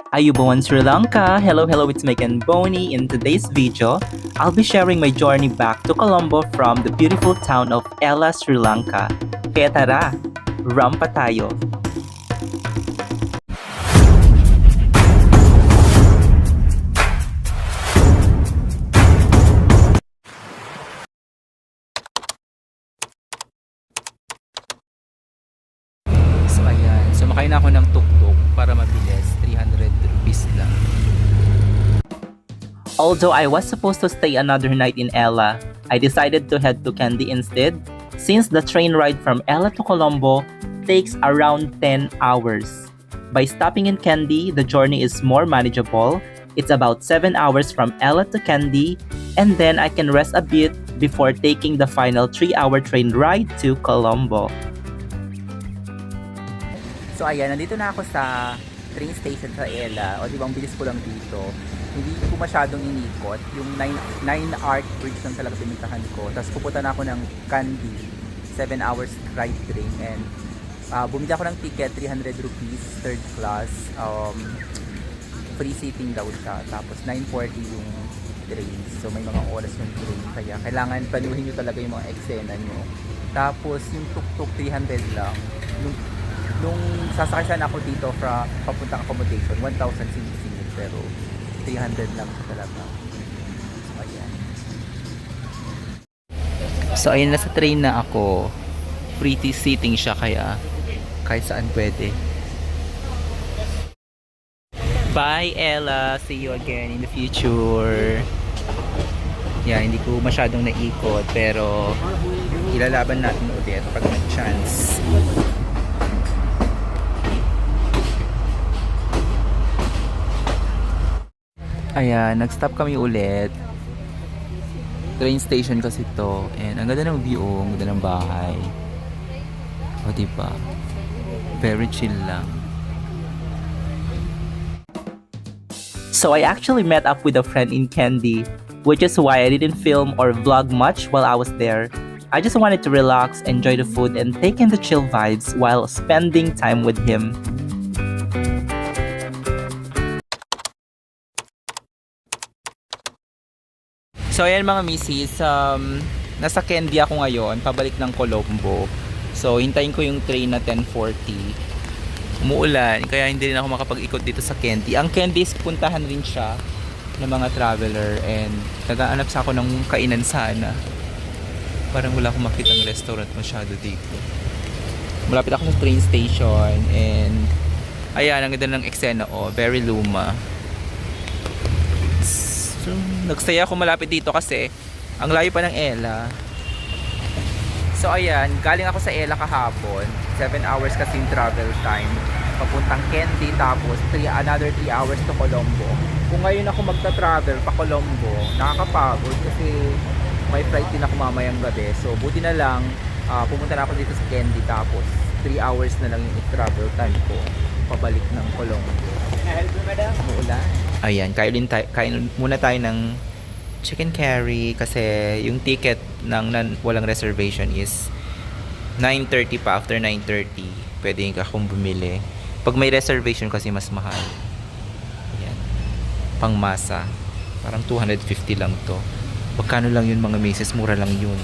Ayubowan, Sri Lanka. Hello, it's Megan Boney. In today's video, I'll be sharing my journey back to Colombo from the beautiful town of Ella, Sri Lanka. Kaya tara, rampa tayo. So ayan, sumakay na ako ng tuk-tuk para mabilis, 300 rupees lang. Although I was supposed to stay another night in Ella, I decided to head to Kandy instead, since the train ride from Ella to Colombo takes around 10 hours. By stopping in Kandy, the journey is more manageable. It's about 7 hours from Ella to Kandy, and then I can rest a bit before taking the final 3-hour train ride to Colombo. So ayan, nandito na ako sa train station sa Ella. O di ba, ang bilis ko lang dito. Hindi ko masyadong inikot. Yung 9 arc bridge lang talaga pinuntahan ko. Tapos pupunta na ako ng Kandy, 7 hours ride train. And bumili ako ng ticket, 300 rupees, third class. Free seating daw siya. Tapos 9:40 yung train. So may mga oras yung train. Kaya kailangan panuhin nyo talaga yung mga eksena nyo. Tapos yung tuk-tuk 300 lang. Nung sasakyan ako dito from papuntang accommodation, 1,000 sinisingit, pero 300 lang talaga. So ayan. So ayun, nasa train na ako. Free seating siya, kaya kahit saan pwede. Bye Ella, see you again in the future. Yeah, hindi ko masyadong naikot, pero ilalaban natin ulit pag may chance. Ayan, nag-stop kami ulit. Train station kasi to. And ang ganda ng view, ang ganda ng bahay. O diba? Very chill lang. So I actually met up with a friend in Kandy, which is why I didn't film or vlog much while I was there. I just wanted to relax, enjoy the food, and take in the chill vibes while spending time with him. So ayan mga misis, nasa Kandy ako ngayon, pabalik ng Colombo. So hintayin ko yung train na 10:40. Umuulan, kaya hindi rin ako makapag-ikot dito sa Kandy. Ang Kandy is puntahan rin siya ng mga traveler, and nag-aanap sa ako ng kainan sana. Parang wala akong makitang restaurant masyado dito. Malapit ako sa train station, and ayan, ang ganda ng eksena, very luma. So, nagstay ako malapit dito kasi ang layo pa ng Ella. So ayan, galing ako sa Ella kahapon. 7 hours kasing travel time papuntang Kandy, tapos another 3 hours to Colombo. Kung ngayon ako magta-travel pa Colombo, nakakapagod kasi may flight din ako mamayang gabi. So buti na lang pumunta na ako dito sa Kandy, tapos 3 hours na lang yung travel time ko pabalik ng Colombo. Umuulan. Ayan, kain muna tayo ng chicken curry kasi yung ticket ng walang reservation is 9:30 pa. After 9:30 pwede ka kung bumili. Pag may reservation kasi mas mahal. Ayan, pang masa, parang 250 lang to. Magkano lang yun mga misis, mura lang yun.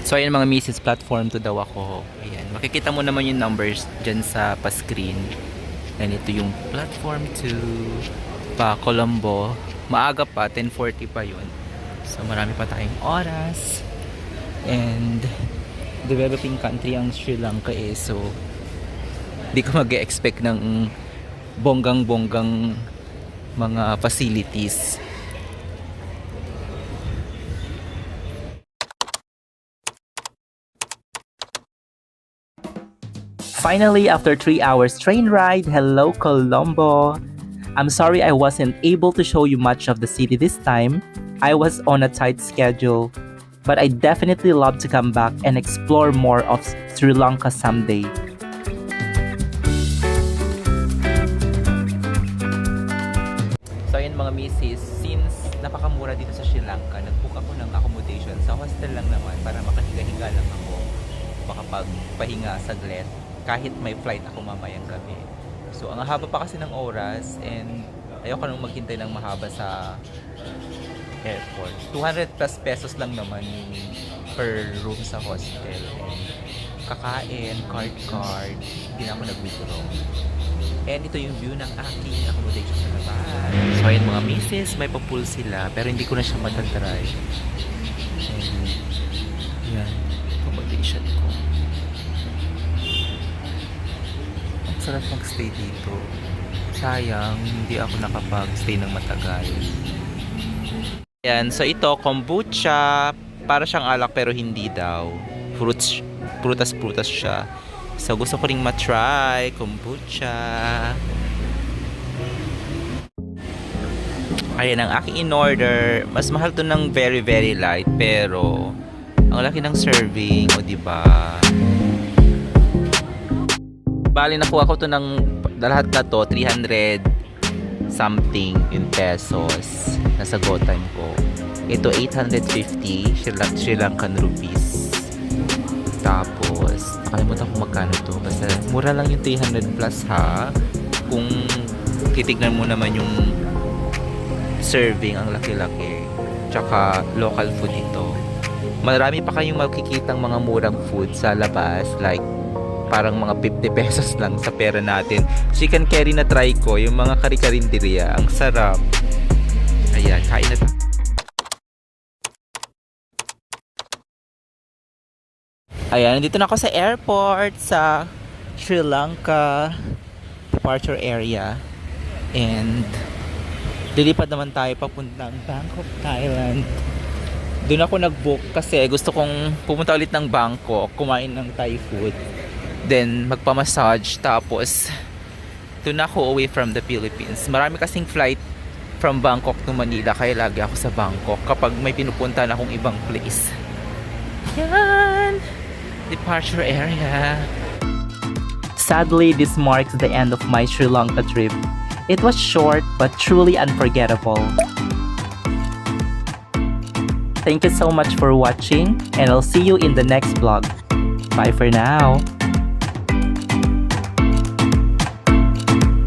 So ayan mga misis, platform to daw ako. Ayan, makikita mo naman yung numbers dyan sa pa-screen. And ito yung platform to pa Colombo. Maaga pa, 10:40 pa yun. So marami pa tayong oras. And developing country ang Sri Lanka so di ko mag-expect ng bonggang-bonggang mga facilities. Finally, after 3 hours train ride, hello Colombo! I'm sorry I wasn't able to show you much of the city this time. I was on a tight schedule, but I definitely love to come back and explore more of Sri Lanka someday. So ayun mga misis, since napakamura dito sa Sri Lanka, nag-book ako ng accommodation sa hostel lang naman para makahiga-higa lang ako, makapagpahinga saglit kahit may flight ako mamayang gabi. So, ang haba pa kasi ng oras and ayoko nang maghintay ng mahaba sa airport. 200 plus pesos lang naman yung per room sa hostel. And kakain, card, hindi na ako nag-withdraw. And ito yung view ng aking accommodation sa labas. So, ayun mga misis, may pa-pool sila, pero hindi ko na siya matatry. And, yan, accommodation ko. Ang sarap mag-stay dito. Sayang, hindi ako nakapag-stay ng matagal. Yan, so ito, kombucha. Para siyang alak pero hindi daw. Prutas siya. So, gusto ko ring matry. Kombucha. Ayan ang aking in-order. Mas mahal to ng very, very light. Pero, ang laki ng serving. O, diba? Bali, nakuha ko to ng lahat na to. 300 something in pesos. Nasa GoTime ko. Ito, 850 Sri Lankan rupees. Tapos, nakalimutan ko magkano to. Basta, mura lang yung 300 plus ha. Kung titignan mo naman yung serving, ang laki-laki. Tsaka, local food ito. Marami pa kayong makikitang mga murang food sa labas. Like, parang mga 50 pesos lang sa pera natin. Chicken curry na try ko. Yung mga kari-karinderya. Ang sarap. Ayan, kain na tayo. Ayan, nandito na ako sa airport sa Sri Lanka departure area. And lilipad naman tayo papuntang Bangkok, Thailand. Doon ako nag-book kasi gusto kong pumunta ulit ng Bangkok, kumain ng Thai food. Then magpa-massage, tapos doon ako away from the Philippines. Marami kasing flight from Bangkok to Manila, kaya lagi ako sa Bangkok kapag may pinupunta na akong ibang place. Yan! Departure area. Sadly, this marks the end of my Sri Lanka trip. It was short but truly unforgettable. Thank you so much for watching, and I'll see you in the next vlog. Bye for now.